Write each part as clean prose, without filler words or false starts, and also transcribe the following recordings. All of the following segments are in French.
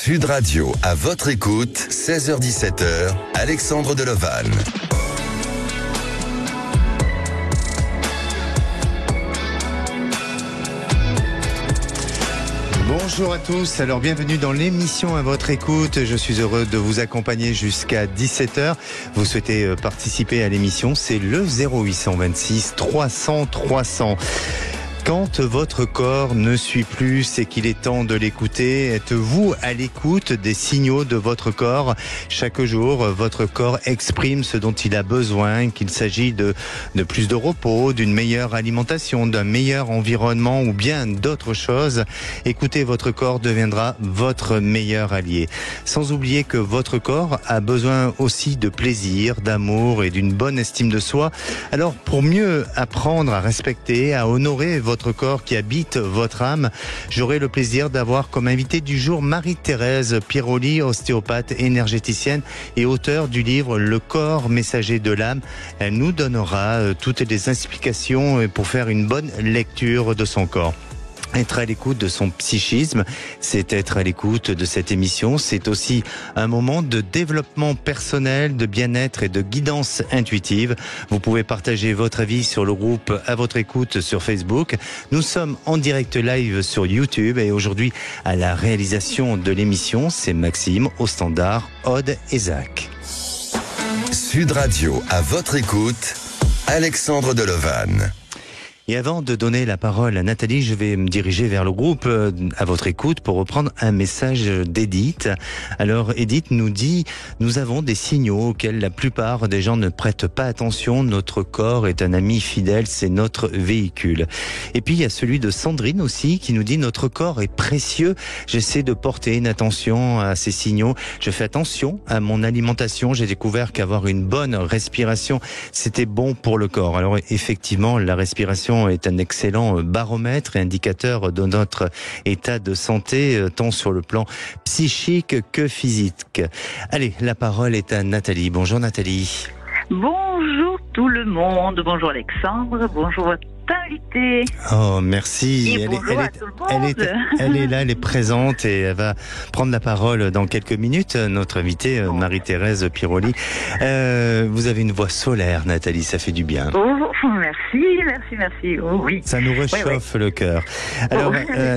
Sud Radio, à votre écoute, 16h-17h, Alexandre Delovan. Bonjour à tous, alors bienvenue dans l'émission à votre écoute. Je suis heureux de vous accompagner jusqu'à 17h. Vous souhaitez participer à l'émission, c'est le 0826 300 300. Quand votre corps ne suit plus, c'est qu'il est temps de l'écouter. Êtes-vous à l'écoute des signaux de votre corps? Chaque jour, votre corps exprime ce dont il a besoin, qu'il s'agit de plus de repos, d'une meilleure alimentation, d'un meilleur environnement ou bien d'autres choses. Écouter votre corps deviendra votre meilleur allié. Sans oublier que votre corps a besoin aussi de plaisir, d'amour et d'une bonne estime de soi. Alors, pour mieux apprendre à respecter, à honorer votre corps qui habite votre âme, j'aurai le plaisir d'avoir comme invité du jour Marie-Thérèse Piroli, ostéopathe énergéticienne et auteure du livre Le corps messager de l'âme. Elle nous donnera toutes les explications pour faire une bonne lecture de son corps. Être à l'écoute de son psychisme, c'est être à l'écoute de cette émission. C'est aussi un moment de développement personnel, de bien-être et de guidance intuitive. Vous pouvez partager votre avis sur le groupe À votre écoute sur Facebook. Nous sommes en direct live sur YouTube et aujourd'hui, à la réalisation de l'émission, c'est Maxime, au standard, Aude et Zach. Sud Radio, à votre écoute, Alexandre Delovan. Et avant de donner la parole à Nathalie, je vais me diriger vers le groupe à votre écoute pour reprendre un message d'Edith. Alors Edith nous dit, nous avons des signaux auxquels la plupart des gens ne prêtent pas attention. Notre corps est un ami fidèle, c'est notre véhicule. Et puis il y a celui de Sandrine aussi qui nous dit, notre corps est précieux. J'essaie de porter une attention à ces signaux. Je fais attention à mon alimentation. J'ai découvert qu'avoir une bonne respiration, c'était bon pour le corps. Alors effectivement, la respiration est un excellent baromètre et indicateur de notre état de santé, tant sur le plan psychique que physique. Allez, la parole est à Nathalie. Bonjour Nathalie. Bonjour tout le monde, bonjour Alexandre, bonjour votre invité. Oh, merci. Et bonjour à tout le monde. Elle est là, elle est présente et elle va prendre la parole dans quelques minutes. Notre invitée, Marie-Thérèse Piroli. Vous avez une voix solaire, Nathalie, ça fait du bien. Oh, merci. Oh, oui. Ça nous réchauffe le cœur. Alors,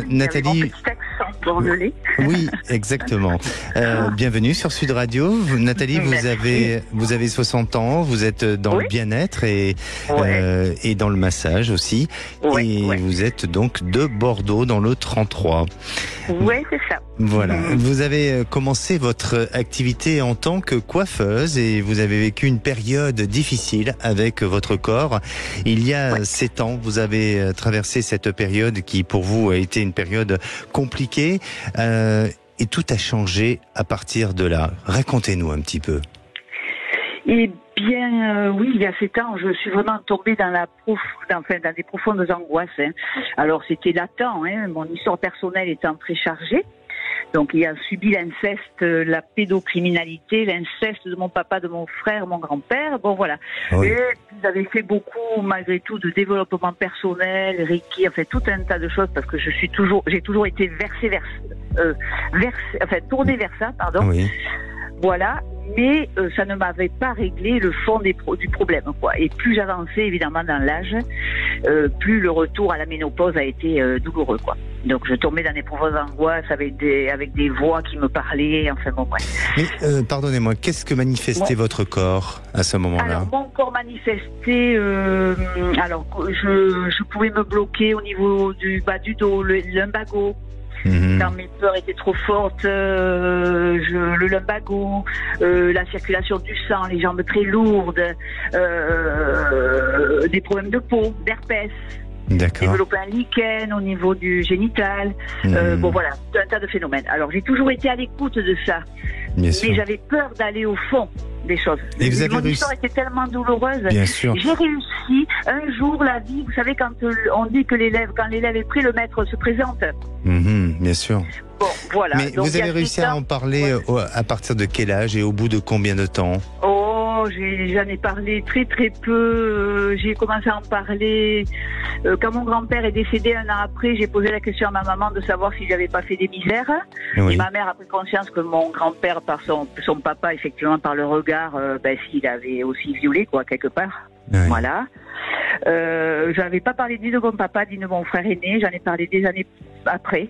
Nathalie. Mon petit accent bordelais. Oui, exactement. Bienvenue sur Sud Radio. Nathalie, vous avez 60 ans, vous êtes dans le bien-être et dans le massage aussi. Vous êtes donc de Bordeaux dans le 33. Oui, c'est ça. Voilà. Vous avez commencé votre activité en tant que coiffeuse et vous avez vécu une période difficile avec votre corps. Il y a 7 ans, vous avez traversé cette période qui pour vous a été une période compliquée et tout a changé à partir de là. Racontez-nous un petit peu. Eh bien, oui, il y a 7 ans, je suis vraiment tombée dans des profondes angoisses. Alors, c'était latent, mon histoire personnelle étant très chargée. Donc, il a subi l'inceste, la pédocriminalité, l'inceste de mon papa, de mon frère, mon grand-père. Bon, voilà. Oui. Et j'avais fait beaucoup, malgré tout, de développement personnel, Reiki, tout un tas de choses, parce que j'ai toujours été tournée vers ça, pardon. Oui. Voilà. Mais ça ne m'avait pas réglé le fond du problème, quoi. Et plus j'avançais, évidemment, dans l'âge, plus le retour à la ménopause a été douloureux, quoi. Donc je tombais dans des profondes angoisses avec des voix qui me parlaient, Mais pardonnez-moi, qu'est-ce que manifestait votre corps à ce moment-là? Alors mon corps manifestait, je pouvais me bloquer au niveau du bas du dos, le lumbago. Quand mes peurs étaient trop fortes, le lumbago, la circulation du sang, les jambes très lourdes, des problèmes de peau, d'herpès. D'accord. Développer un lichen au niveau du génital. Bon voilà, un tas de phénomènes. Alors j'ai toujours été à l'écoute de ça. Bien sûr. Mais j'avais peur d'aller au fond des choses. Et vous avez Mon histoire était tellement douloureuse. Bien sûr. J'ai réussi. Un jour, la vie, vous savez, quand on dit que quand l'élève est pris, le maître se présente. Bien sûr. Bon, voilà. Mais donc, vous avez réussi à en parler à partir de quel âge et au bout de combien de temps? Oh, j'en ai parlé très très peu. J'ai commencé à en parler quand mon grand-père est décédé un an après. J'ai posé la question à ma maman de savoir si j'avais pas fait des misères. Oui. Et ma mère a pris conscience que mon grand-père, par son papa, effectivement, par le regard, s'il avait aussi violé, quoi, quelque part. Oui. Voilà. J'avais pas parlé ni de mon papa ni de mon frère aîné. J'en ai parlé des années après.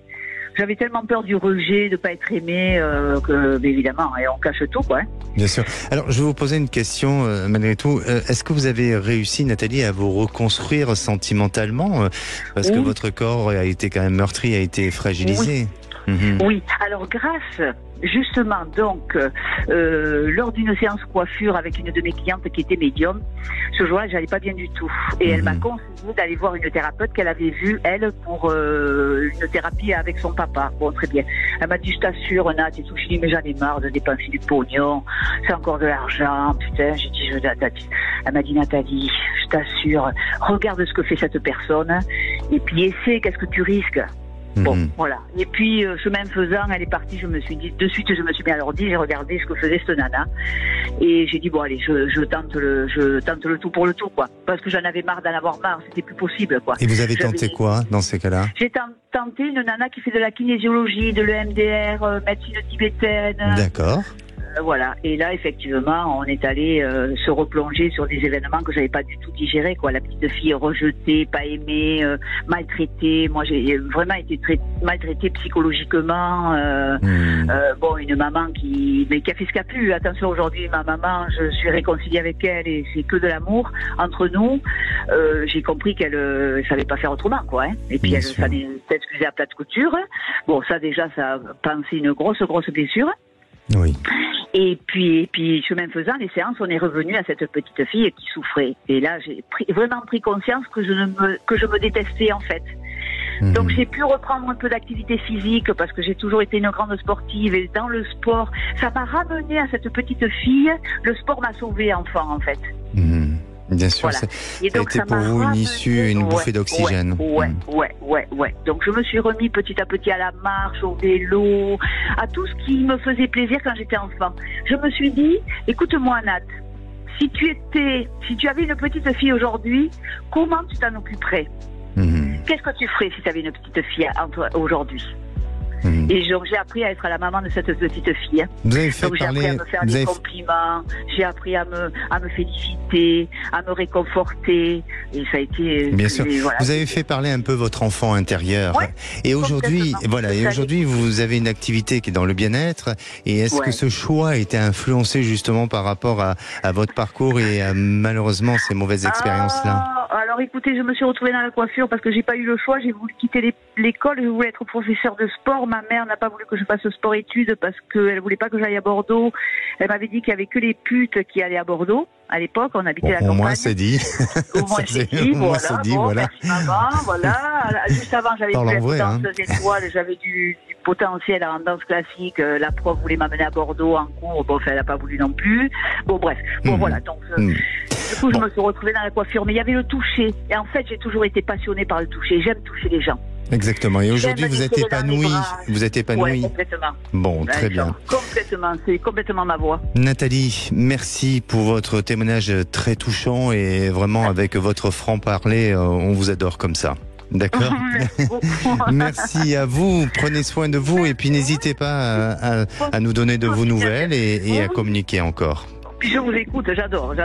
J'avais tellement peur du rejet, de pas être aimé, que évidemment, et on cache tout, quoi. Bien sûr. Alors, je vais vous poser une question, malgré tout. Est-ce que vous avez réussi, Nathalie, à vous reconstruire sentimentalement, parce que votre corps a été quand même meurtri, a été fragilisé. Oui, alors grâce justement donc lors d'une séance coiffure avec une de mes clientes qui était médium, ce jour-là j'allais pas bien du tout et elle m'a conseillé d'aller voir une thérapeute qu'elle avait vue elle pour une thérapie avec son papa. Bon, très bien. Elle m'a dit je t'assure Nat et tout. Je dis mais j'en ai marre de dépenser du pognon, c'est encore de l'argent, putain. J'ai dit elle m'a dit Nathalie, je t'assure, regarde ce que fait cette personne et puis essaie, qu'est-ce que tu risques. Bon, voilà. Et puis, chemin faisant, elle est partie, je me suis dit, de suite, je me suis mis à l'ordi, j'ai regardé ce que faisait cette nana. Et j'ai dit, bon, allez, je tente le tout pour le tout, quoi. Parce que j'en avais marre d'en avoir marre, c'était plus possible, quoi. Et vous avez tenté quoi, dans ces cas-là? J'ai tenté une nana qui fait de la kinésiologie, de l'EMDR, médecine tibétaine. D'accord. Voilà. Et là, effectivement, on est allé se replonger sur des événements que j'avais pas du tout digérés, quoi. La petite fille rejetée, pas aimée, maltraitée. Moi, j'ai vraiment été très maltraitée psychologiquement. Bon, une maman qui a fait ce qu'elle a pu. Attention, aujourd'hui, ma maman, je suis réconciliée avec elle et c'est que de l'amour entre nous. J'ai compris qu'elle savait pas faire autrement, quoi. Hein. Et puis, elle s'est excusée à plate couture. Bon, ça déjà, ça a pensé une grosse blessure. Oui. Et puis, chemin faisant, les séances, on est revenu à cette petite fille qui souffrait. Et là, j'ai vraiment pris conscience que je me détestais, en fait. Donc, j'ai pu reprendre un peu d'activité physique parce que j'ai toujours été une grande sportive. Et dans le sport, ça m'a ramené à cette petite fille. Le sport m'a sauvée enfant, en fait. Bien sûr, voilà. ça a été pour vous une issue, une bouffée d'oxygène. Ouais. Donc je me suis remis petit à petit à la marche, au vélo, à tout ce qui me faisait plaisir quand j'étais enfant. Je me suis dit, écoute-moi Nat, si tu avais une petite fille aujourd'hui, comment tu t'en occuperais? Qu'est-ce que tu ferais si tu avais une petite fille aujourd'hui? Et donc j'ai appris à être la maman de cette petite fille. Vous avez fait donc j'ai appris à me faire des compliments, j'ai appris à me féliciter, à me réconforter. Et ça a été. Bien sûr. Voilà. Vous avez fait parler un peu votre enfant intérieur. Ouais, et aujourd'hui, aujourd'hui, vous avez une activité qui est dans le bien-être. Et est-ce que ce choix a été influencé justement par rapport à votre parcours et à, malheureusement ces mauvaises expériences-là? Alors écoutez, je me suis retrouvée dans la coiffure parce que j'ai pas eu le choix. J'ai voulu quitter l'école, je voulais être professeur de sport. Ma mère n'a pas voulu que je fasse sport-études parce qu'elle voulait pas que j'aille à Bordeaux. Elle m'avait dit qu'il y avait que les putes qui allaient à Bordeaux. À l'époque, on habitait la campagne. Au moins c'est dit. Au moins c'est dit, voilà. Merci maman, voilà. Juste avant, j'avais plus danseuse étoile, j'avais du potentiel en danse classique. La prof voulait m'amener à Bordeaux en cours. Bon, elle n'a pas voulu non plus. Bon, bref. Bon, voilà. Donc, du coup, je me suis retrouvée dans la coiffure. Mais il y avait le toucher. Et en fait, j'ai toujours été passionnée par le toucher. J'aime toucher les gens. Exactement. Et aujourd'hui, vous êtes épanouie. Vous êtes épanouie. Oui, complètement. Bon, très bien. Complètement. C'est complètement ma voix. Nathalie, merci pour votre témoignage très touchant et vraiment avec votre franc-parler, on vous adore comme ça. D'accord. Merci à vous. Prenez soin de vous et puis n'hésitez pas à nous donner de vos nouvelles et à communiquer encore. Puis je vous écoute, j'adore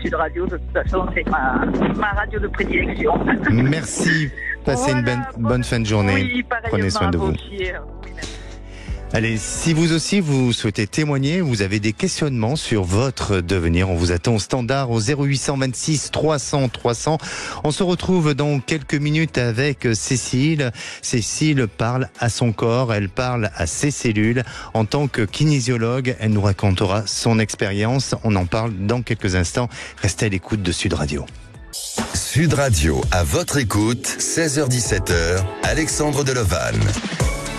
Sud Radio. De toute façon, c'est ma radio de prédilection. Merci. Passez une bonne fin de journée. Oui, prenez soin de vous. Allez, si vous aussi vous souhaitez témoigner, vous avez des questionnements sur votre devenir, on vous attend au standard au 0826 300 300. On se retrouve dans quelques minutes avec Cécile. Cécile parle à son corps, elle parle à ses cellules. En tant que kinésiologue, elle nous racontera son expérience. On en parle dans quelques instants. Restez à l'écoute de Sud Radio. Sud Radio, à votre écoute, 16h-17h, Alexandre Delevanne.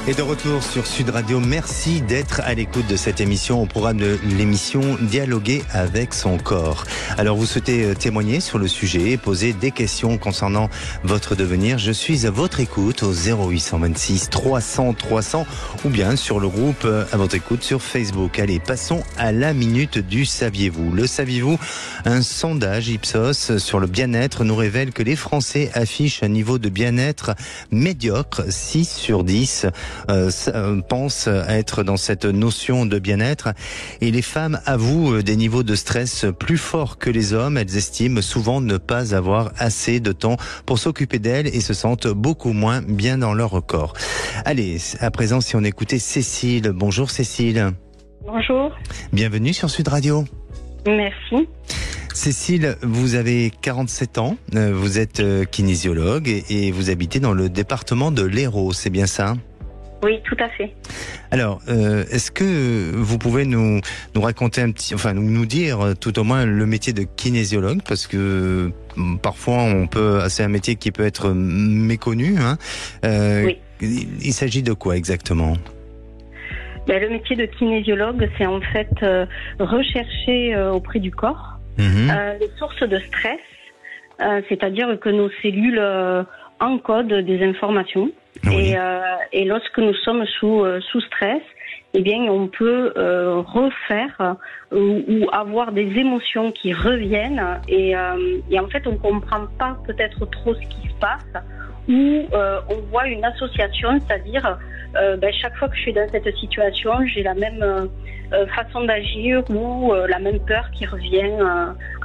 Et de retour sur Sud Radio, merci d'être à l'écoute de cette émission, au programme de l'émission Dialoguer avec son corps. Alors vous souhaitez témoigner sur le sujet et poser des questions concernant votre devenir. Je suis à votre écoute au 0826 300 300 ou bien sur le groupe à votre écoute sur Facebook. Allez, passons à la minute du saviez-vous. Le saviez-vous? Un sondage Ipsos sur le bien-être nous révèle que les Français affichent un niveau de bien-être médiocre, 6 sur 10. Pensent être dans cette notion de bien-être, et les femmes avouent des niveaux de stress plus forts que les hommes. Elles estiment souvent ne pas avoir assez de temps pour s'occuper d'elles et se sentent beaucoup moins bien dans leur corps. Allez, à présent, si on écoutait Cécile. Bonjour Cécile. Bonjour. Bienvenue sur Sud Radio. Merci. Cécile, vous avez 47 ans, vous êtes kinésiologue et vous habitez dans le département de l'Hérault, c'est bien ça ? Oui, tout à fait. Alors, est-ce que vous pouvez nous raconter nous dire tout au moins le métier de kinésiologue, parce que parfois c'est un métier qui peut être méconnu. Hein. Oui. Il s'agit de quoi exactement ? Le métier de kinésiologue, c'est en fait rechercher auprès du corps les sources de stress, c'est-à-dire que nos cellules encodent des informations. Oui. Et lorsque nous sommes sous stress, eh bien, on peut refaire ou avoir des émotions qui reviennent et en fait, on comprend pas peut-être trop ce qui se passe, ou on voit une association, c'est-à-dire chaque fois que je suis dans cette situation, j'ai la même façon d'agir ou la même peur qui revient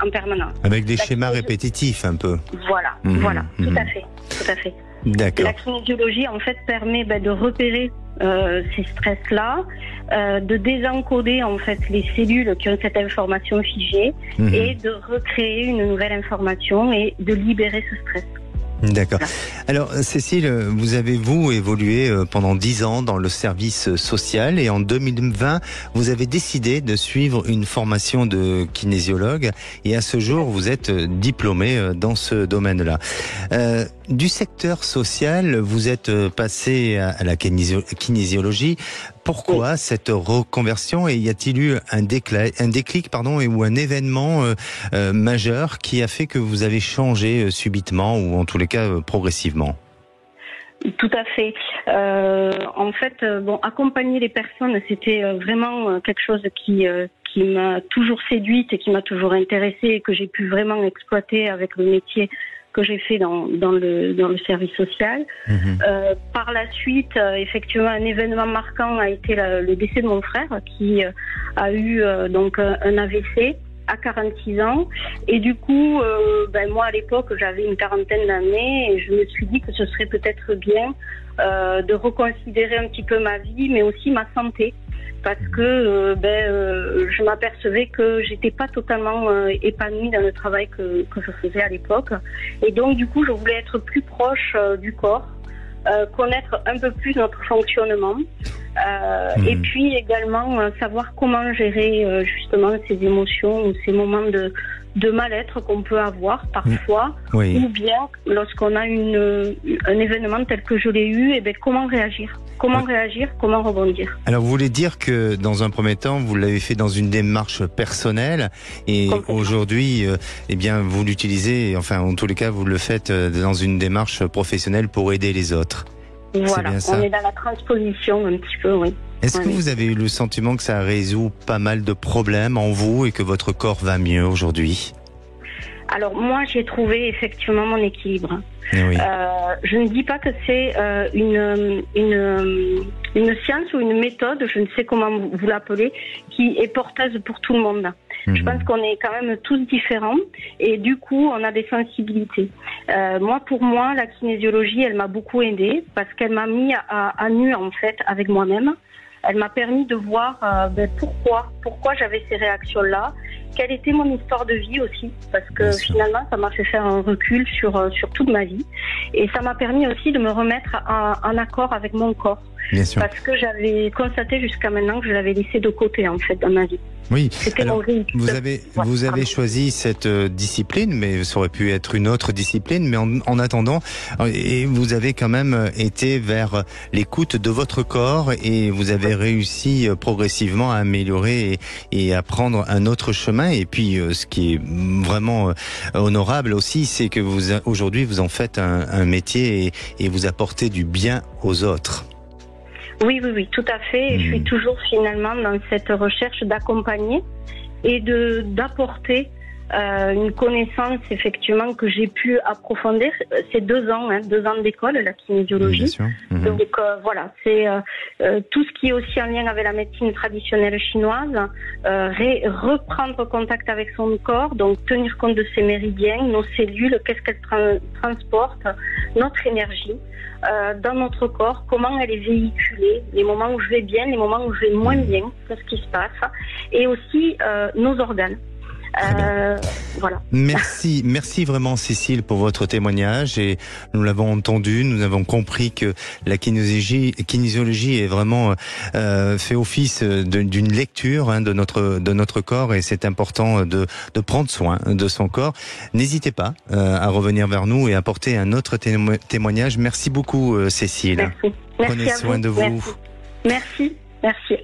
en permanence. Avec des schémas répétitifs un peu. Voilà, tout à fait. D'accord. La kinésiologie, en fait, permet de repérer ces stress-là, de désencoder en fait les cellules qui ont cette information figée et de recréer une nouvelle information et de libérer ce stress. D'accord. Voilà. Alors Cécile, vous avez évolué pendant 10 ans dans le service social et en 2020, vous avez décidé de suivre une formation de kinésiologue et à ce jour, vous êtes diplômée dans ce domaine-là. Du secteur social, vous êtes passé à la kinésiologie. Pourquoi cette reconversion, et y a-t-il eu un déclic ou un événement majeur qui a fait que vous avez changé subitement ou en tous les cas progressivement ? Tout à fait. En fait, accompagner les personnes, c'était vraiment quelque chose qui m'a toujours séduite et qui m'a toujours intéressée et que j'ai pu vraiment exploiter avec le métier que j'ai fait dans le service social. Par la suite, effectivement, un événement marquant a été le décès de mon frère qui a eu un AVC à 46 ans. Et du coup, moi à l'époque, j'avais une quarantaine d'années et je me suis dit que ce serait peut-être bien de reconsidérer un petit peu ma vie, mais aussi ma santé. Parce que je m'apercevais que j'étais pas totalement épanouie dans le travail que je faisais à l'époque. Et donc, du coup, je voulais être plus proche du corps, connaître un peu plus notre fonctionnement. Et puis également savoir comment gérer justement ces émotions ou ces moments de mal-être qu'on peut avoir parfois, ou bien lorsqu'on a un événement tel que je l'ai eu, comment réagir, comment rebondir. Alors vous voulez dire que dans un premier temps vous l'avez fait dans une démarche personnelle et aujourd'hui vous l'utilisez, en tous les cas vous le faites dans une démarche professionnelle pour aider les autres. Voilà, on est dans la transposition un petit peu, oui. Est-ce que vous avez eu le sentiment que ça résout pas mal de problèmes en vous et que votre corps va mieux aujourd'hui ? Alors moi, j'ai trouvé effectivement mon équilibre. Je ne dis pas que c'est une science ou une méthode, je ne sais comment vous l'appelez, qui est porteuse pour tout le monde. Je pense qu'on est quand même tous différents et du coup, on a des sensibilités. Pour moi, la kinésiologie, elle m'a beaucoup aidée parce qu'elle m'a mis à nu en fait avec moi-même. Elle m'a permis de voir pourquoi j'avais ces réactions-là, quelle était mon histoire de vie aussi, parce que finalement, ça m'a fait faire un recul sur toute ma vie. Et ça m'a permis aussi de me remettre en accord avec mon corps. Bien sûr. Parce que j'avais constaté jusqu'à maintenant que je l'avais laissé de côté, en fait, dans ma vie. Oui. C'était Alors, mon véhicule. vous avez choisi cette discipline, mais ça aurait pu être une autre discipline. Mais en attendant, et vous avez quand même été vers l'écoute de votre corps et vous avez réussi progressivement à améliorer et à prendre un autre chemin. Et puis, ce qui est vraiment honorable aussi, c'est que aujourd'hui, vous en faites un métier et vous apportez du bien aux autres. Oui, tout à fait. Et je suis toujours finalement dans cette recherche d'accompagner et d'apporter une connaissance effectivement que j'ai pu approfondir. C'est 2 ans, 2 ans d'école, la kinésiologie. Bien sûr. Donc voilà, c'est tout ce qui est aussi en lien avec la médecine traditionnelle chinoise, reprendre contact avec son corps, donc tenir compte de ses méridiens, nos cellules, qu'est-ce qu'elles transportent, notre énergie dans notre corps, comment elle est véhiculée, les moments où je vais bien, les moments où je vais moins bien, qu'est-ce qui se passe, et aussi nos organes. Voilà. Merci vraiment Cécile pour votre témoignage et nous l'avons entendu, nous avons compris que la kinésiologie est vraiment fait office d'une lecture de notre corps et c'est important de prendre soin de son corps. N'hésitez pas à revenir vers nous et apporter un autre témoignage. Merci beaucoup Cécile. Merci. Prenez soin de vous. Merci.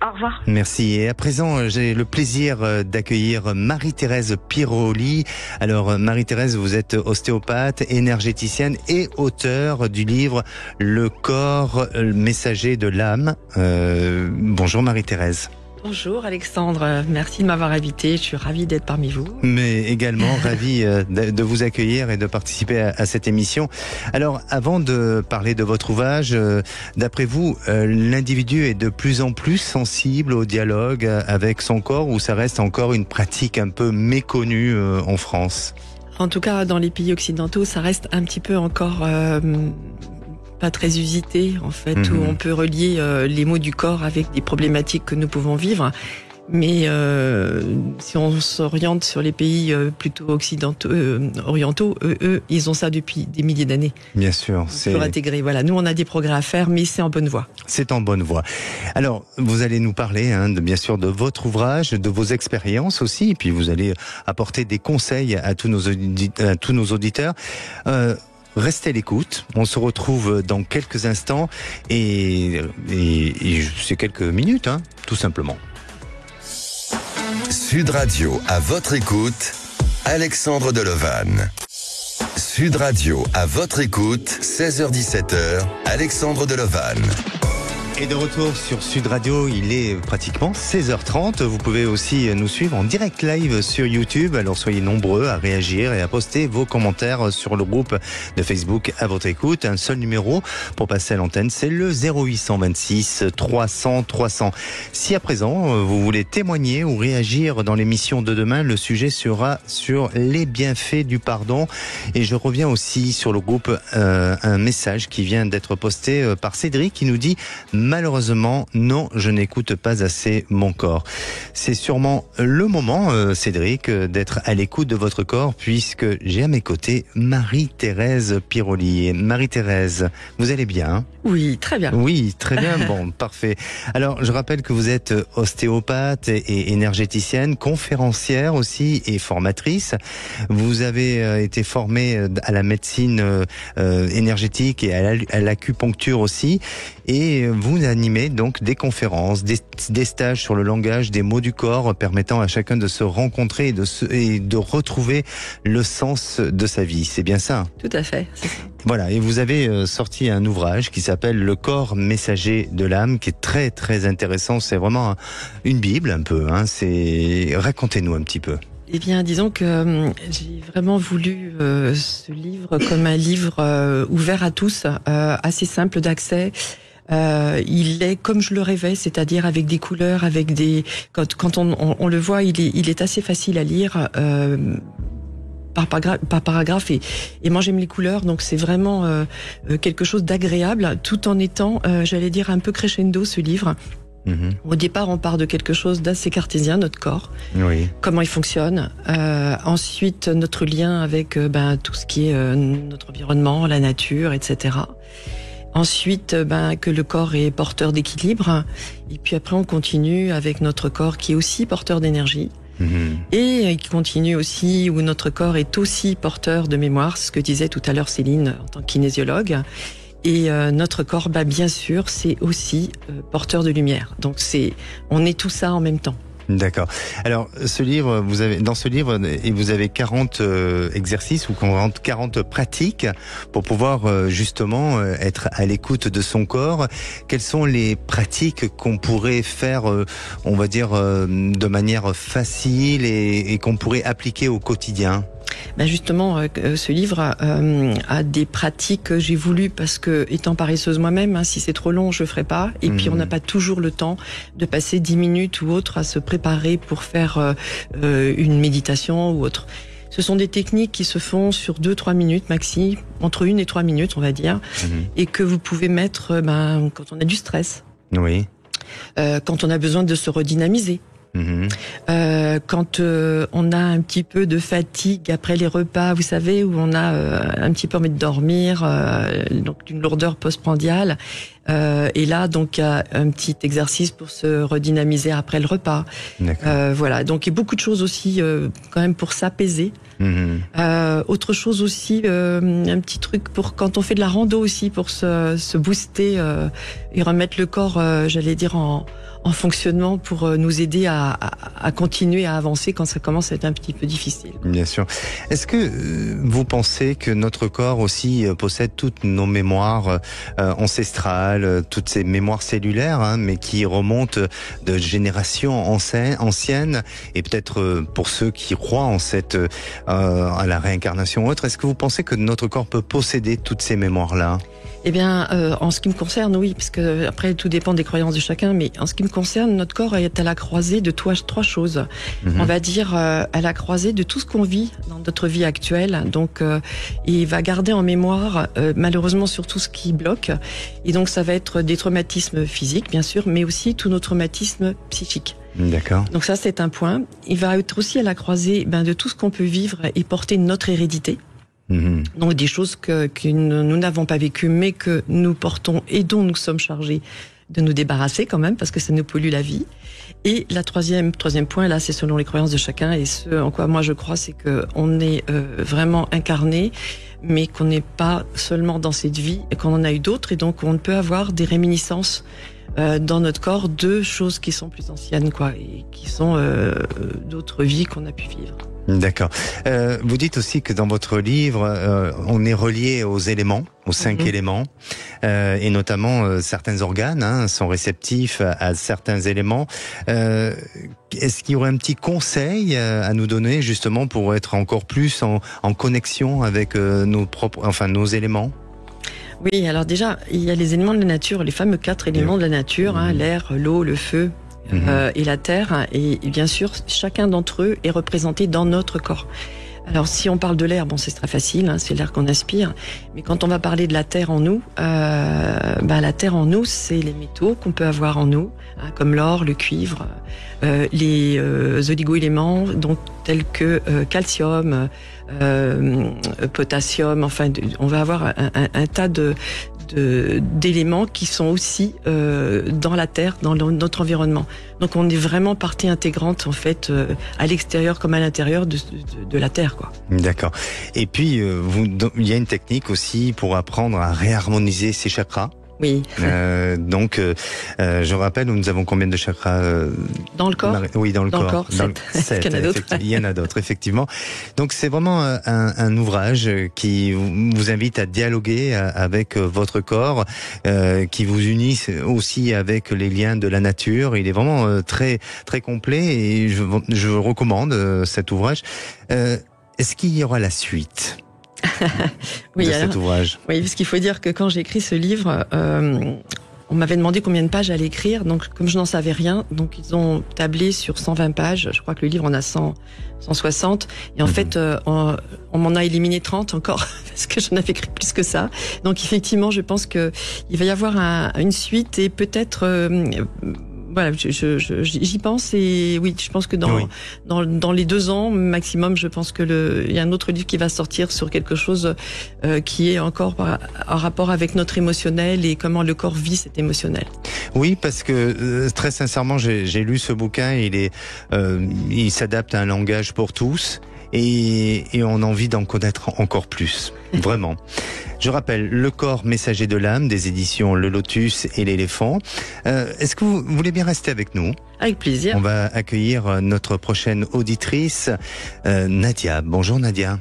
Au revoir. Merci. Et à présent, j'ai le plaisir d'accueillir Marie-Thérèse Piroli. Alors, Marie-Thérèse, vous êtes ostéopathe, énergéticienne et auteure du livre Le corps messager de l'âme. Bonjour Marie-Thérèse. Bonjour Alexandre, merci de m'avoir invité, je suis ravie d'être parmi vous. Mais également ravie de vous accueillir et de participer à cette émission. Alors avant de parler de votre ouvrage, d'après vous, l'individu est de plus en plus sensible au dialogue avec son corps ou ça reste encore une pratique un peu méconnue en France ? En tout cas dans les pays occidentaux, ça reste un petit peu encore... pas très usité en fait, où on peut relier les maux du corps avec des problématiques que nous pouvons vivre. Mais si on s'oriente sur les pays plutôt occidentaux, orientaux, eux, ils ont ça depuis des milliers d'années. Bien sûr. C'est intégré. Voilà, nous on a des progrès à faire, mais c'est en bonne voie. C'est en bonne voie. Alors, vous allez nous parler, bien sûr, de votre ouvrage, de vos expériences aussi, et puis vous allez apporter des conseils à tous nos auditeurs. Restez à l'écoute, on se retrouve dans quelques instants et c'est quelques minutes, tout simplement. Sud Radio, à votre écoute, Alexandre Delevanne. Sud Radio, à votre écoute, 16h-17h, Alexandre Delevanne. Et de retour sur Sud Radio, il est pratiquement 16h30. Vous pouvez aussi nous suivre en direct live sur YouTube. Alors soyez nombreux à réagir et à poster vos commentaires sur le groupe de Facebook à votre écoute. Un seul numéro pour passer à l'antenne, c'est le 0826 300 300. Si à présent vous voulez témoigner ou réagir dans l'émission de demain, le sujet sera sur les bienfaits du pardon. Et je reviens aussi sur le groupe un message qui vient d'être posté par Cédric qui nous dit: malheureusement, non, je n'écoute pas assez mon corps. C'est sûrement le moment, Cédric, d'être à l'écoute de votre corps, puisque j'ai à mes côtés Marie-Thérèse Piroli. Marie-Thérèse, vous allez bien ? Oui, très bien. Oui, très bien, bon, parfait. Alors, je rappelle que vous êtes ostéopathe et énergéticienne, conférencière aussi et formatrice. Vous avez été formée à la médecine énergétique et à l'acupuncture aussi. Et vous animez donc des conférences, des stages sur le langage des mots du corps permettant à chacun de se rencontrer et de retrouver le sens de sa vie. C'est bien ça ? Tout à fait, c'est ça. Voilà, et vous avez sorti un ouvrage qui s'appelle Le corps messager de l'âme, qui est très très intéressant. C'est vraiment une bible un peu. Racontez-nous un petit peu. Eh bien, disons que j'ai vraiment voulu ce livre comme un livre ouvert à tous, assez simple d'accès. Il est comme je le rêvais, c'est-à-dire avec des couleurs, avec des. Quand on le voit, il est assez facile à lire. Par paragraphe et moi j'aime les couleurs, donc c'est vraiment quelque chose d'agréable tout en étant j'allais dire un peu crescendo ce livre. Au départ on part de quelque chose d'assez cartésien, notre corps, oui. Comment il fonctionne, ensuite notre lien avec tout ce qui est notre environnement, la nature, etc. Ensuite, que le corps est porteur d'équilibre. Et puis après, on continue avec notre corps qui est aussi porteur d'énergie. Et qui continue aussi, où notre corps est aussi porteur de mémoire, ce que disait tout à l'heure Céline en tant que kinésiologue. Et notre corps, bien sûr, c'est aussi porteur de lumière. Donc on est tout ça en même temps. D'accord. Alors, dans ce livre, vous avez 40 exercices ou 40 pratiques pour pouvoir justement être à l'écoute de son corps. Quelles sont les pratiques qu'on pourrait faire, on va dire, de manière facile et qu'on pourrait appliquer au quotidien ? Justement, ce livre a des pratiques que j'ai voulu parce que, étant paresseuse moi-même, si c'est trop long, je ferai pas. Et puis, on n'a pas toujours le temps de passer 10 minutes ou autre à se préparer pour faire une méditation ou autre. Ce sont des techniques qui se font sur 2-3 minutes maxi, entre 1 et 3 minutes, on va dire, et que vous pouvez mettre quand on a du stress, oui, quand on a besoin de se redynamiser. Quand on a un petit peu de fatigue après les repas, vous savez, où on a un petit peu envie de dormir, donc d'une lourdeur postprandiale, et là donc il y a un petit exercice pour se redynamiser après le repas. Voilà, donc il y a beaucoup de choses aussi quand même pour s'apaiser. Autre chose aussi, un petit truc pour quand on fait de la rando aussi, pour se booster et remettre le corps, j'allais dire en fonctionnement, pour nous aider à continuer à avancer quand ça commence à être un petit peu difficile. Bien sûr. Est-ce que vous pensez que notre corps aussi possède toutes nos mémoires ancestrales, toutes ces mémoires cellulaires, mais qui remontent de générations anciennes, et peut-être pour ceux qui croient en à la réincarnation ou autre, est-ce que vous pensez que notre corps peut posséder toutes ces mémoires-là ? Eh bien, en ce qui me concerne, oui, parce que après tout dépend des croyances de chacun, mais en ce qui me concerne, notre corps est à la croisée de trois choses. On va dire à la croisée de tout ce qu'on vit dans notre vie actuelle. Donc, il va garder en mémoire malheureusement surtout ce qui bloque. Et donc, ça va être des traumatismes physiques, bien sûr, mais aussi tous nos traumatismes psychiques. D'accord. Donc ça, c'est un point. Il va être aussi à la croisée de tout ce qu'on peut vivre et porter notre hérédité. Donc des choses que nous n'avons pas vécues, mais que nous portons et dont nous sommes chargés de nous débarrasser quand même, parce que ça nous pollue la vie. Et la troisième point, là, c'est selon les croyances de chacun, et ce en quoi moi je crois, c'est que on est vraiment incarné, mais qu'on n'est pas seulement dans cette vie, et qu'on en a eu d'autres, et donc on peut avoir des réminiscences dans notre corps de choses qui sont plus anciennes, et qui sont d'autres vies qu'on a pu vivre. D'accord. Vous dites aussi que dans votre livre, on est relié aux éléments, aux 5 éléments, et notamment certains organes sont réceptifs à certains éléments. Est-ce qu'il y aurait un petit conseil à nous donner justement pour être encore plus en connexion avec nos éléments ? Oui, alors déjà, il y a les éléments de la nature, les fameux 4 éléments de la nature, l'air, l'eau, le feu, et la terre, et bien sûr chacun d'entre eux est représenté dans notre corps. Alors si on parle de l'air, c'est très facile, c'est l'air qu'on aspire, mais quand on va parler de la terre en nous, la terre en nous, c'est les métaux qu'on peut avoir en nous, comme l'or, le cuivre, les oligo-éléments, donc tels que calcium, potassium, on va avoir un tas d'éléments qui sont aussi dans la terre, dans notre environnement. Donc on est vraiment partie intégrante en fait à l'extérieur comme à l'intérieur de la terre, D'accord. Et puis il y a une technique aussi pour apprendre à réharmoniser ses chakras. Oui. Donc, je rappelle, nous avons combien de chakras dans le corps? Oui, dans le corps. 7. Il y en a d'autres, effectivement. Donc, c'est vraiment un ouvrage qui vous invite à dialoguer avec votre corps, qui vous unit aussi avec les liens de la nature. Il est vraiment très très complet et je recommande cet ouvrage. Est-ce qu'il y aura la suite? Oui, cet ouvrage. Oui, parce qu'il faut dire que quand j'ai écrit ce livre, on m'avait demandé combien de pages j'allais écrire, donc comme je n'en savais rien, donc ils ont tablé sur 120 pages, je crois que le livre en a 160, et en fait on m'en a éliminé 30 encore, parce que j'en avais écrit plus que ça, donc effectivement je pense que il va y avoir une suite, et peut-être Voilà, j'y pense et oui, je pense que dans les 2 ans maximum, je pense que il y a un autre livre qui va sortir sur quelque chose qui est encore en rapport avec notre émotionnel et comment le corps vit cet émotionnel. Oui, parce que très sincèrement, j'ai lu ce bouquin. Il s'adapte à un langage pour tous. Et on a envie d'en connaître encore plus, vraiment. Je rappelle, Le corps messager de l'âme, des éditions Le Lotus et l'Éléphant. Est-ce que vous voulez bien rester avec nous ? Avec plaisir. On va accueillir notre prochaine auditrice, Nadia. Bonjour Nadia.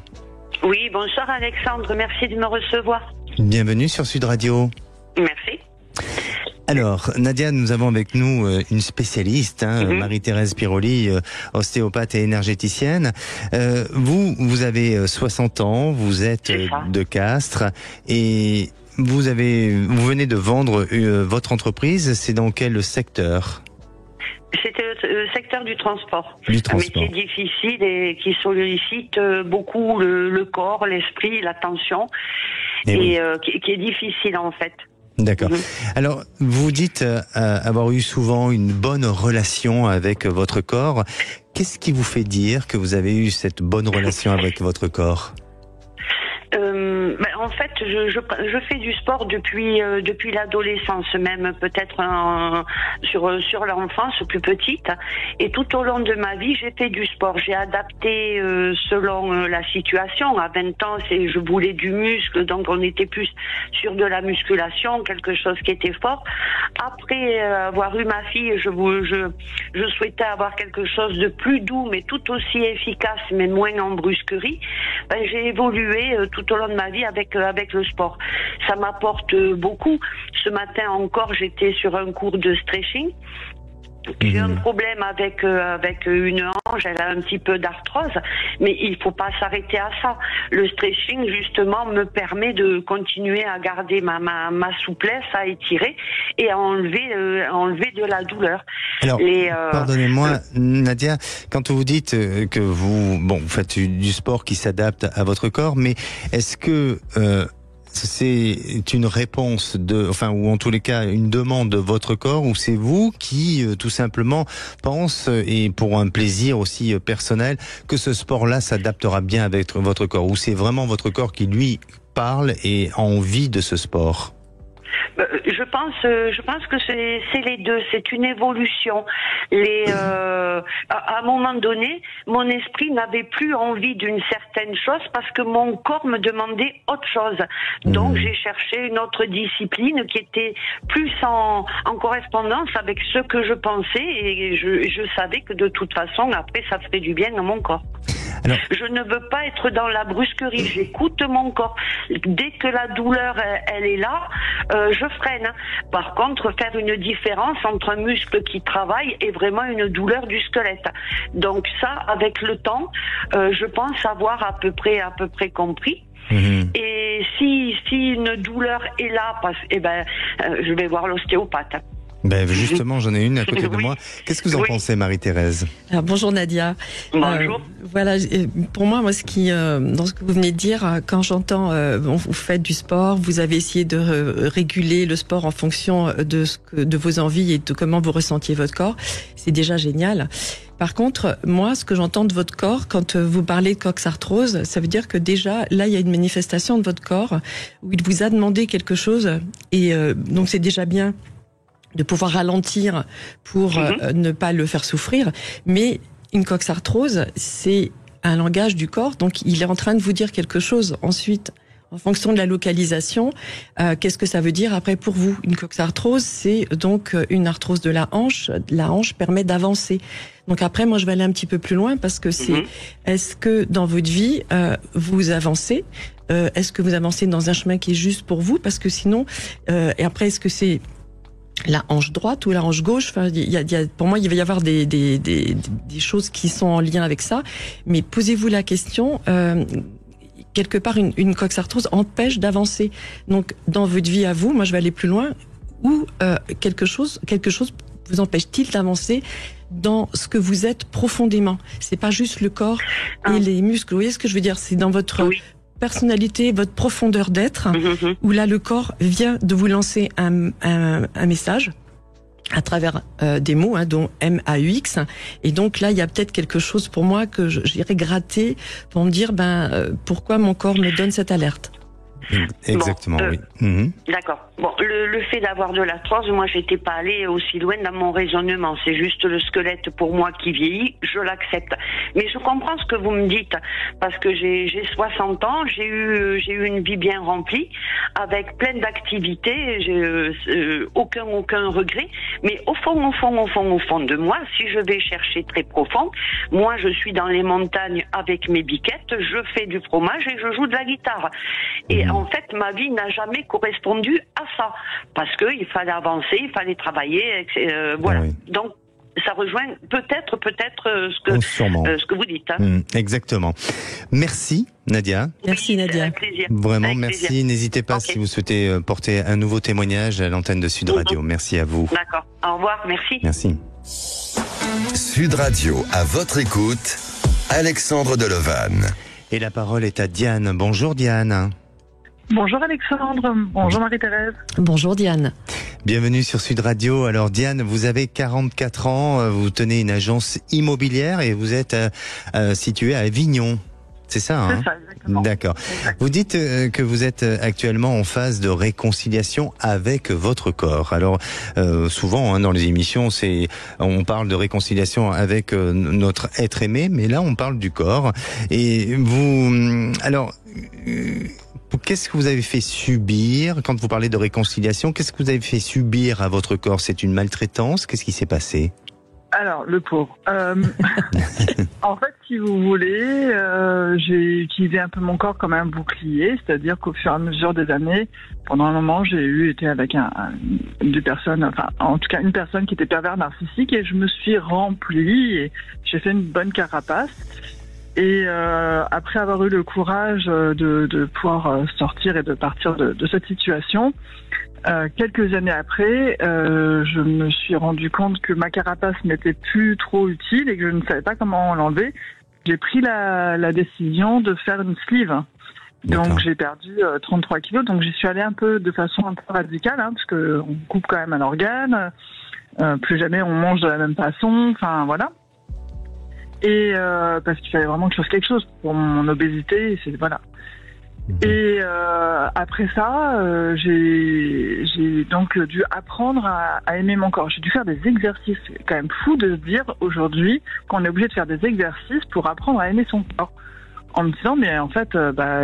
Oui, bonsoir Alexandre, merci de me recevoir. Bienvenue sur Sud Radio. Merci. Alors, Nadia, nous avons avec nous une spécialiste, Marie-Thérèse Piroli, ostéopathe et énergéticienne. Vous avez 60 ans, vous êtes de Castres et vous venez de vendre votre entreprise. C'est dans quel secteur ? C'était le secteur du transport. Du transport. Un métier difficile et qui sollicite beaucoup le corps, l'esprit, l'attention et qui est difficile en fait. D'accord. Alors, vous dites avoir eu souvent une bonne relation avec votre corps. Qu'est-ce qui vous fait dire que vous avez eu cette bonne relation avec votre corps ? En fait, je fais du sport depuis l'adolescence, même peut-être sur l'enfance plus petite. Et tout au long de ma vie, j'ai fait du sport. J'ai adapté selon la situation. À 20 ans, je voulais du muscle, donc on était plus sur de la musculation, quelque chose qui était fort. Après avoir eu ma fille, je souhaitais avoir quelque chose de plus doux, mais tout aussi efficace, mais moins en brusquerie. J'ai évolué tout au long de ma vie avec le sport. Ça m'apporte beaucoup. Ce matin encore, j'étais sur un cours de stretching. J'ai un problème avec une hanche, elle a un petit peu d'arthrose, mais il faut pas s'arrêter à ça. Le stretching, justement, me permet de continuer à garder ma souplesse, à étirer et à enlever de la douleur. Alors, pardonnez-moi, Nadia, quand vous dites que vous faites du sport qui s'adapte à votre corps, mais est-ce que c'est une réponse ou en tous les cas une demande de votre corps, ou c'est vous qui tout simplement pense, et pour un plaisir aussi personnel, que ce sport-là s'adaptera bien avec votre corps, ou c'est vraiment votre corps qui lui parle et a envie de ce sport? Je pense que c'est les deux. C'est une évolution. À un moment donné, mon esprit n'avait plus envie d'une certaine chose parce que mon corps me demandait autre chose. Donc j'ai cherché une autre discipline qui était plus en correspondance avec ce que je pensais, et je savais que de toute façon après ça ferait du bien à mon corps. Alors, je ne veux pas être dans la brusquerie, j'écoute mon corps. Dès que la douleur elle est là, je freine. Par contre, faire une différence entre un muscle qui travaille et vraiment une douleur du squelette. Donc ça, avec le temps, je pense avoir à peu près compris. Et si une douleur est là, je vais voir l'ostéopathe. Justement, j'en ai une à côté de moi. Qu'est-ce que vous en pensez, Marie-Thérèse ? Alors, bonjour Nadia. Bonjour. Voilà, pour moi, dans ce que vous venez de dire, quand j'entends, vous faites du sport, vous avez essayé de réguler le sport en fonction de vos envies et de comment vous ressentiez votre corps, c'est déjà génial. Par contre, moi, ce que j'entends de votre corps, quand vous parlez de coxarthrose, ça veut dire que déjà, là, il y a une manifestation de votre corps où il vous a demandé quelque chose, et donc c'est déjà bien de pouvoir ralentir pour ne pas le faire souffrir. Mais une coxarthrose, c'est un langage du corps, donc il est en train de vous dire quelque chose. Ensuite, en fonction de la localisation, qu'est-ce que ça veut dire après pour vous ? Une coxarthrose, c'est donc une arthrose de la hanche. La hanche permet d'avancer. Donc après, moi, je vais aller un petit peu plus loin parce que est-ce que dans votre vie, vous avancez ? Est-ce que vous avancez dans un chemin qui est juste pour vous ? Parce que sinon, et après, est-ce que c'est la hanche droite ou la hanche gauche? Enfin, pour moi, il va y avoir des choses qui sont en lien avec ça. Mais posez-vous la question. Quelque part, une coxarthrose empêche d'avancer. Donc, dans votre vie à vous, moi, je vais aller plus loin. Ou quelque chose vous empêche-t-il d'avancer dans ce que vous êtes profondément? C'est pas juste le corps et les muscles. Vous voyez ce que je veux dire? C'est dans votre personnalité, votre profondeur d'être, où là le corps vient de vous lancer un message. à travers des mots, dont MAUX. Et donc là, il y a peut-être quelque chose pour moi que j'irais gratter pour me dire, pourquoi mon corps me donne cette alerte. Exactement, oui. D'accord. Bon, le fait d'avoir de l'arthrose, moi, j'étais pas allée aussi loin dans mon raisonnement. C'est juste le squelette pour moi qui vieillit, je l'accepte. Mais je comprends ce que vous me dites, parce que j'ai 60 ans, j'ai eu une vie bien remplie, avec plein d'activités, j'ai aucun regret. Mais au fond de moi, si je vais chercher très profond, moi, je suis dans les montagnes avec mes biquettes, je fais du fromage et je joue de la guitare. Et en fait, ma vie n'a jamais correspondu à ça, parce que il fallait avancer, il fallait travailler, voilà. Oui. Donc, ça rejoint peut-être ce que vous dites. Exactement. Merci Nadia. Merci Nadia. Avec plaisir. Vraiment avec merci. Plaisir. N'hésitez pas si vous souhaitez porter un nouveau témoignage à l'antenne de Sud Radio. Merci à vous. D'accord. Au revoir. Merci. Merci. Sud Radio, à votre écoute, Alexandre Delevanne. Et la parole est à Diane. Bonjour Diane. Bonjour Alexandre, bonjour Marie-Thérèse. Bonjour Diane. Bienvenue sur Sud Radio. Alors Diane, vous avez 44 ans, vous tenez une agence immobilière et vous êtes située à Avignon. C'est ça, C'est ça, exactement. D'accord. Exactement. Vous dites que vous êtes actuellement en phase de réconciliation avec votre corps. Alors souvent dans les émissions, on parle de réconciliation avec notre être aimé, mais là on parle du corps. Et vous, alors, qu'est-ce que vous avez fait subir quand vous parlez de réconciliation? Qu'est-ce que vous avez fait subir à votre corps? C'est une maltraitance? Qu'est-ce qui s'est passé? Alors, le pauvre. En fait, si vous voulez, j'ai utilisé un peu mon corps comme un bouclier, c'est-à-dire qu'au fur et à mesure des années, pendant un moment, j'ai été avec une personne qui était pervers narcissique, et je me suis remplie et j'ai fait une bonne carapace. Et après avoir eu le courage de pouvoir sortir et de partir de cette situation, quelques années après, je me suis rendu compte que ma carapace n'était plus trop utile et que je ne savais pas comment l'enlever. J'ai pris la décision de faire une sleeve. Donc j'ai perdu 33 kilos. Donc j'y suis allée de façon un peu radicale, parce que on coupe quand même un organe. Plus jamais on mange de la même façon. Enfin voilà. Et parce qu'il fallait vraiment que je fasse quelque chose pour mon obésité. Voilà. Et après ça, j'ai donc dû apprendre à aimer mon corps. J'ai dû faire des exercices. C'est quand même fou de se dire aujourd'hui qu'on est obligé de faire des exercices pour apprendre à aimer son corps. En me disant, mais en fait,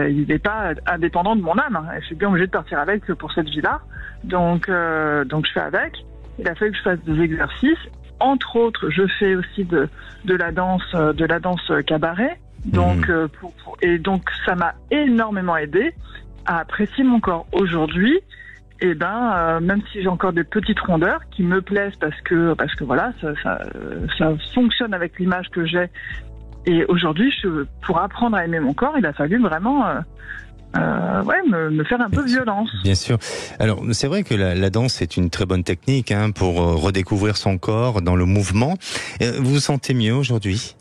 il n'est pas indépendant de mon âme. Je suis bien obligée de partir avec pour cette vie-là. Donc je fais avec. Il a fallu que je fasse des exercices. Entre autres, je fais aussi de la danse cabaret. Donc, donc ça m'a énormément aidé à apprécier mon corps. Aujourd'hui, même si j'ai encore des petites rondeurs qui me plaisent parce que voilà, ça fonctionne avec l'image que j'ai. Et aujourd'hui, pour apprendre à aimer mon corps, il a fallu vraiment me faire un peu violence. Bien sûr. Alors, c'est vrai que la danse est une très bonne technique pour redécouvrir son corps dans le mouvement. Vous vous sentez mieux aujourd'hui?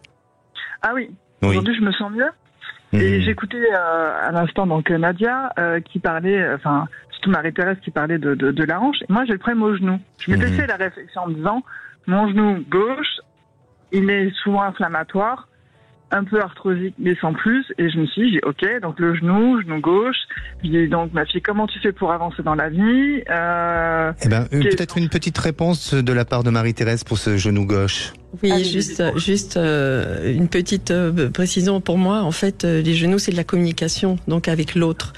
Ah oui. Aujourd'hui, je me sens mieux. Et j'écoutais à l'instant donc Nadia qui parlait, surtout Marie-Thérèse qui parlait de la hanche. Et moi, j'ai le problème au genou. Je m'étais fait la réflexion en me disant, mon genou gauche, il est souvent inflammatoire, un peu arthrosique, mais sans plus. Et je me suis dit, ok, donc le genou gauche. Je dis donc, ma fille, comment tu fais pour avancer dans la vie? Peut-être une petite réponse de la part de Marie-Thérèse pour ce genou gauche. Oui, juste une petite précision pour moi. En fait, les genoux, c'est de la communication, donc avec l'autre.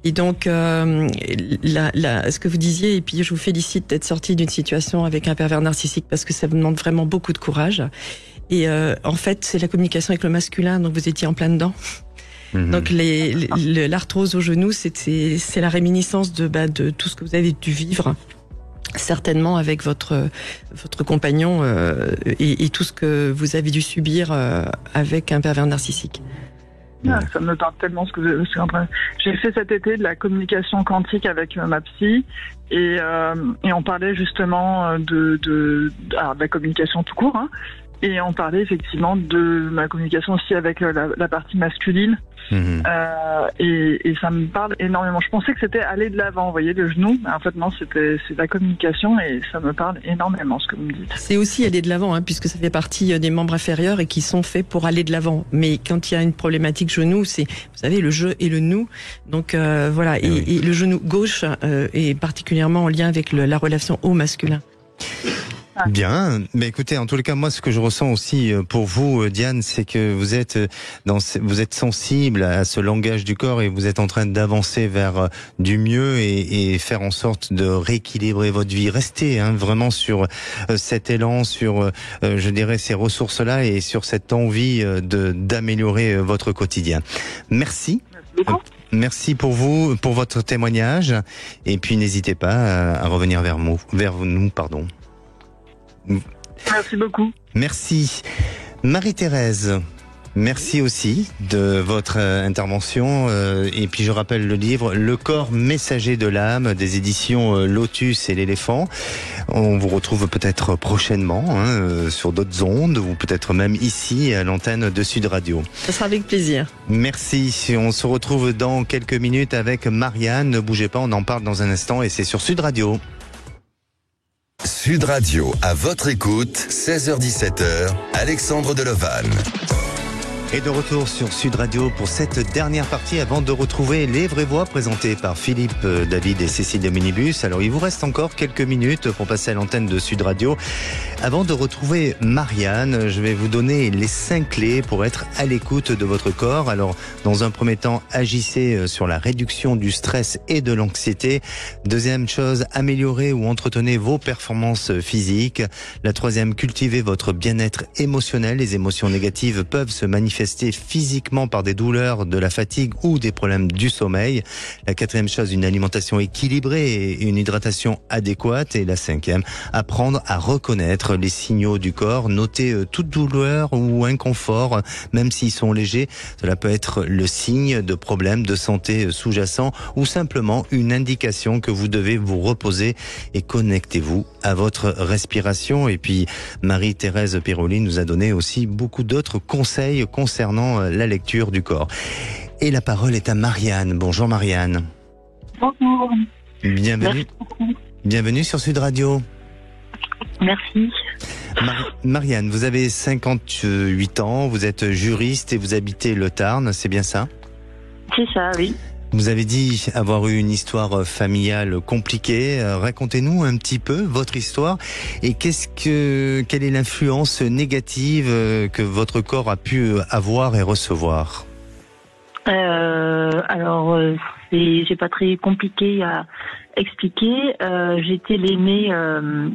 Et donc, ce que vous disiez, et puis je vous félicite d'être sortie d'une situation avec un pervers narcissique parce que ça vous demande vraiment beaucoup de courage. Et en fait, c'est la communication avec le masculin, donc vous étiez en plein dedans. Donc l'arthrose au genou, c'est la réminiscence de tout ce que vous avez dû vivre, certainement avec votre compagnon et tout ce que vous avez dû subir avec un pervers narcissique. Ça me tente tellement ce que je suis en train. J'ai fait cet été de la communication quantique avec ma psy et on parlait justement de la communication tout court. Et on parlait effectivement de ma communication aussi avec la partie masculine. Et ça me parle énormément. Je pensais que c'était aller de l'avant, vous voyez, le genou. Mais en fait, non, c'est la communication et ça me parle énormément, ce que vous me dites. C'est aussi aller de l'avant, puisque ça fait partie des membres inférieurs et qui sont faits pour aller de l'avant. Mais quand il y a une problématique genou, c'est, vous savez, le je et le nous. Donc voilà, et le genou gauche est particulièrement en lien avec la relation au masculin. Bien, mais écoutez, en tous les cas, moi, ce que je ressens aussi pour vous, Diane, c'est que vous êtes sensible à ce langage du corps et vous êtes en train d'avancer vers du mieux et faire en sorte de rééquilibrer votre vie. Restez vraiment sur cet élan, sur, je dirais, ces ressources-là et sur cette envie d'améliorer votre quotidien. Merci. Merci pour vous, pour votre témoignage. Et puis, n'hésitez pas à revenir vers nous. Merci beaucoup. Merci. Marie-Thérèse, merci aussi de votre intervention. Et puis je rappelle le livre Le corps messager de l'âme des éditions Lotus et l'éléphant. On vous retrouve peut-être prochainement sur d'autres ondes ou peut-être même ici à l'antenne de Sud Radio. Ça sera avec plaisir. Merci. On se retrouve dans quelques minutes avec Marianne. Ne bougez pas, on en parle dans un instant et c'est sur Sud Radio. Sud Radio, à votre écoute, 16h-17h, Alexandre Delevanne. Et de retour sur Sud Radio pour cette dernière partie avant de retrouver Les Vraies Voix présentées par Philippe, David et Cécile de Minibus. Alors il vous reste encore quelques minutes pour passer à l'antenne de Sud Radio. Avant de retrouver Marianne, je vais vous donner les 5 clés pour être à l'écoute de votre corps. Alors dans un premier temps, agissez sur la réduction du stress et de l'anxiété. Deuxième chose, améliorez ou entretenez vos performances physiques. La troisième, cultivez votre bien-être émotionnel. Les émotions négatives peuvent se manifester physiquement par des douleurs, de la fatigue ou des problèmes du sommeil. La quatrième chose, une alimentation équilibrée et une hydratation adéquate. Et la cinquième, apprendre à reconnaître les signaux du corps. Notez toute douleur ou inconfort, même s'ils sont légers. Cela peut être le signe de problèmes de santé sous-jacents ou simplement une indication que vous devez vous reposer et connectez-vous à votre respiration. Et puis Marie-Thérèse Piroli nous a donné aussi beaucoup d'autres conseils concernant la lecture du corps. Et la parole est à Marianne. Bonjour Marianne. Bonjour. Bienvenue. Bienvenue sur Sud Radio. Merci. Marianne, vous avez 58 ans, vous êtes juriste et vous habitez le Tarn, c'est bien ça? C'est ça, oui. Vous avez dit avoir eu une histoire familiale compliquée. Racontez-nous un petit peu votre histoire et quelle est l'influence négative que votre corps a pu avoir et recevoir? Alors, c'est pas très compliqué à expliquer. J'étais l'aînée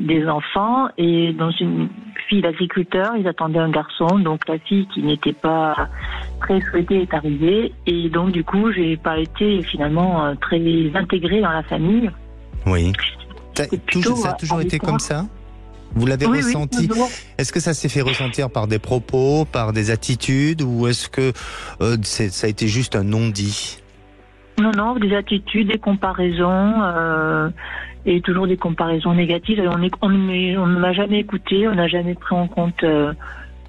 des enfants et dans une fille d'agriculteur, ils attendaient un garçon. Donc la fille qui n'était pas très souhaitée est arrivée et donc du coup, j'ai pas été finalement très intégrée dans la famille. Oui. Ça a toujours été comme ça? Vous l'avez ressenti? Oui, est-ce que ça s'est fait ressentir par des propos, par des attitudes, ou est-ce que ça a été juste un non-dit? Non, des attitudes, des comparaisons, et toujours des comparaisons négatives. On ne m'a jamais écouté, on n'a jamais pris en compte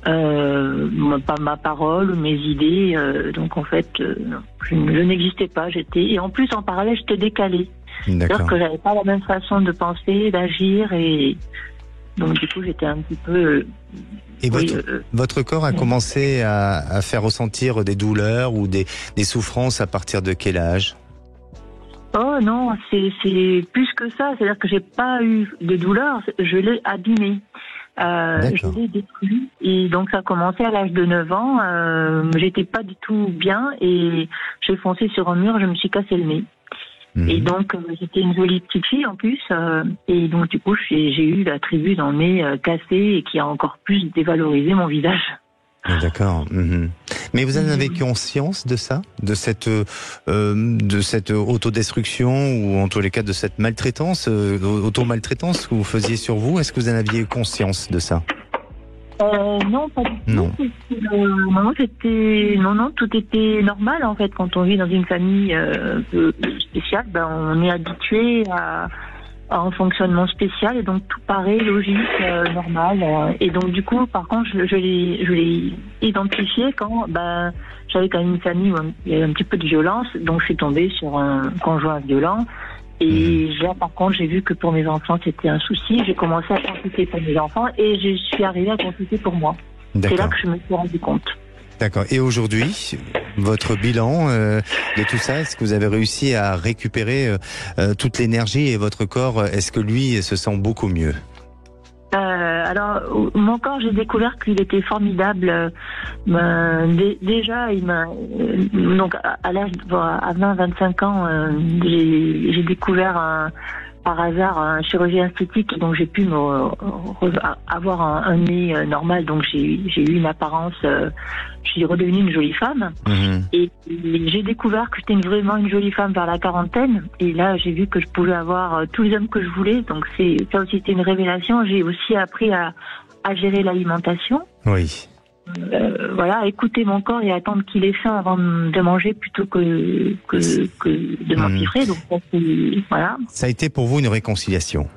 pas ma parole ou mes idées. Donc en fait, je n'existais pas. Et en plus, en parallèle, j'étais décalée. C'est-à-dire que j'avais pas la même façon de penser, d'agir et donc du coup j'étais un petit peu... Et votre corps a commencé à faire ressentir des douleurs ou des souffrances à partir de quel âge? Oh non, c'est plus que ça. C'est-à-dire que j'ai pas eu de douleur, je l'ai abîmé. Je l'ai détruit. Et donc ça a commencé à l'âge de 9 ans. J'étais pas du tout bien et j'ai foncé sur un mur, je me suis cassé le nez. Et donc, j'étais une jolie petite fille en plus. Et donc, du coup, j'ai eu la tribu dans le nez cassé et qui a encore plus dévalorisé mon visage. D'accord. Mais vous en avez conscience de ça? De cette autodestruction ou en tous les cas de cette maltraitance, auto-maltraitance que vous faisiez sur vous? Est-ce que vous en aviez conscience de ça? Non, pas du tout. Non, tout était normal en fait. Quand on vit dans une famille un peu spéciale, on est habitué un fonctionnement spécial et donc tout paraît logique, normal. Et donc du coup, par contre, je l'ai identifié quand j'avais quand même une famille où il y avait un petit peu de violence, donc je suis tombée sur un conjoint violent. Et là, par contre, j'ai vu que pour mes enfants, c'était un souci. J'ai commencé à consulter pour mes enfants et je suis arrivée à consulter pour moi. D'accord. C'est là que je me suis rendu compte. D'accord. Et aujourd'hui, votre bilan de tout ça, est-ce que vous avez réussi à récupérer toute l'énergie et votre corps, est-ce que lui se sent beaucoup mieux ? Alors, mon corps, j'ai découvert qu'il était formidable. Déjà, il m'a donc à l'âge à 20-25 ans, j'ai découvert par hasard un chirurgien esthétique, donc j'ai pu avoir un nez normal, donc j'ai eu une apparence, je suis redevenue une jolie femme. Et j'ai découvert que j'étais vraiment une jolie femme vers la quarantaine, et là j'ai vu que je pouvais avoir tous les hommes que je voulais, donc ça aussi c'était une révélation. J'ai aussi appris à gérer l'alimentation. Oui. Voilà, écouter mon corps et attendre qu'il ait faim avant de manger plutôt que de m'empiffrer. Donc voilà. Ça a été pour vous une réconciliation?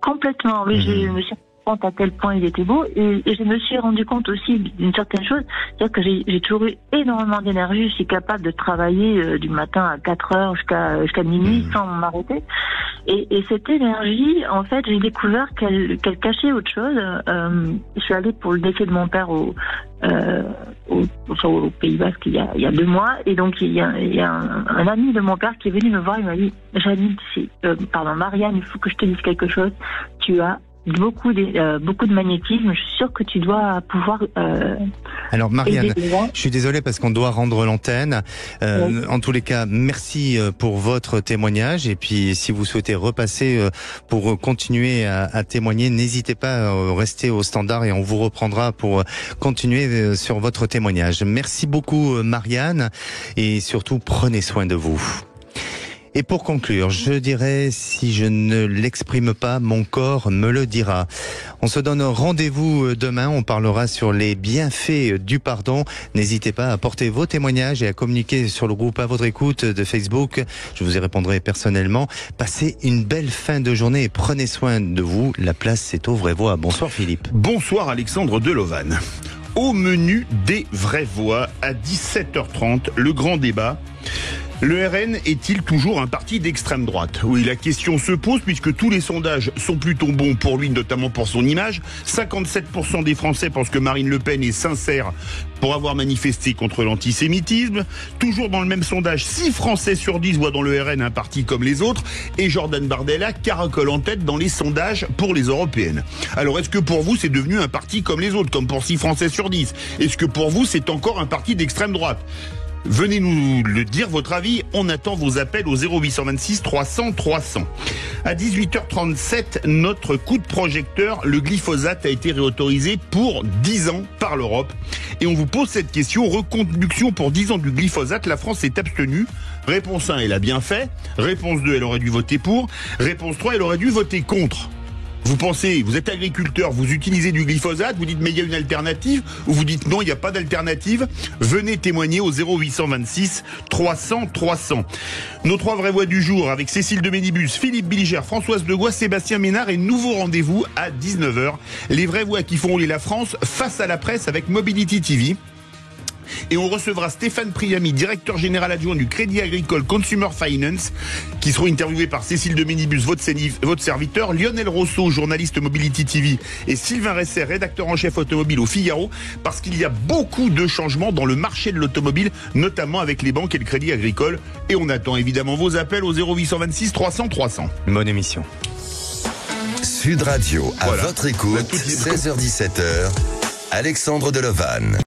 Complètement, oui. Je me suis rendu compte à quel point il était beau et je me suis rendu compte aussi d'une certaine chose, c'est-à-dire que j'ai toujours eu énormément d'énergie. Je suis capable de travailler du matin à 4 heures jusqu'à minuit sans m'arrêter. Et cette énergie, en fait, j'ai découvert qu'elle cachait autre chose. Je suis allée pour le décès de mon père au Pays Basque il y a 2 mois, et donc il y a un ami de mon père qui est venu me voir. Il m'a dit: Janine, Marianne, il faut que je te dise quelque chose. Tu as beaucoup de magnétisme. Je suis sûre que tu dois pouvoir. Alors Marianne, je suis désolé parce qu'on doit rendre l'antenne. Oui. En tous les cas, merci pour votre témoignage. Et puis, si vous souhaitez repasser pour continuer à témoigner, n'hésitez pas à rester au standard et on vous reprendra pour continuer sur votre témoignage. Merci beaucoup Marianne, et surtout prenez soin de vous. Et pour conclure, je dirais, si je ne l'exprime pas, mon corps me le dira. On se donne rendez-vous demain, on parlera sur les bienfaits du pardon. N'hésitez pas à porter vos témoignages et à communiquer sur le groupe À Votre Écoute de Facebook. Je vous y répondrai personnellement. Passez une belle fin de journée et prenez soin de vous. La place, c'est aux vraies voix. Bonsoir Philippe. Bonsoir Alexandre Delovan. Au menu des vraies voix, à 17h30, le grand débat. Le RN est-il toujours un parti d'extrême droite? Oui, la question se pose puisque tous les sondages sont plutôt bons pour lui, notamment pour son image. 57% des Français pensent que Marine Le Pen est sincère pour avoir manifesté contre l'antisémitisme. Toujours dans le même sondage, 6 Français sur 10 voient dans le RN un parti comme les autres. Et Jordan Bardella caracole en tête dans les sondages pour les européennes. Alors est-ce que pour vous c'est devenu un parti comme les autres, comme pour 6 Français sur 10? Est-ce que pour vous c'est encore un parti d'extrême droite? Venez nous le dire, votre avis. On attend vos appels au 0826 300 300. À 18h37, notre coup de projecteur, le glyphosate a été réautorisé pour 10 ans par l'Europe. Et on vous pose cette question: reconduction pour 10 ans du glyphosate, la France s'est abstenue. Réponse 1, elle a bien fait. Réponse 2, elle aurait dû voter pour. Réponse 3, elle aurait dû voter contre. Vous pensez, vous êtes agriculteur, vous utilisez du glyphosate, vous dites mais il y a une alternative, ou vous dites non, il n'y a pas d'alternative. Venez témoigner au 0826 300 300. Nos 3 vraies voix du jour avec Cécile de Ménibus, Philippe Billigère, Françoise Degois, Sébastien Ménard, et nouveau rendez-vous à 19h. Les vraies voix qui font rouler la France face à la presse avec Mobility TV. Et on recevra Stéphane Priami, directeur général adjoint du Crédit Agricole Consumer Finance, qui sera interviewé par Cécile de Ménibus, votre serviteur, Lionel Rousseau, journaliste Mobility TV, et Sylvain Resser, rédacteur en chef automobile au Figaro, parce qu'il y a beaucoup de changements dans le marché de l'automobile, notamment avec les banques et le Crédit Agricole. Et on attend évidemment vos appels au 0826 300 300. Bonne émission. Sud Radio, à votre écoute, 16h-17h, Alexandre Delovan.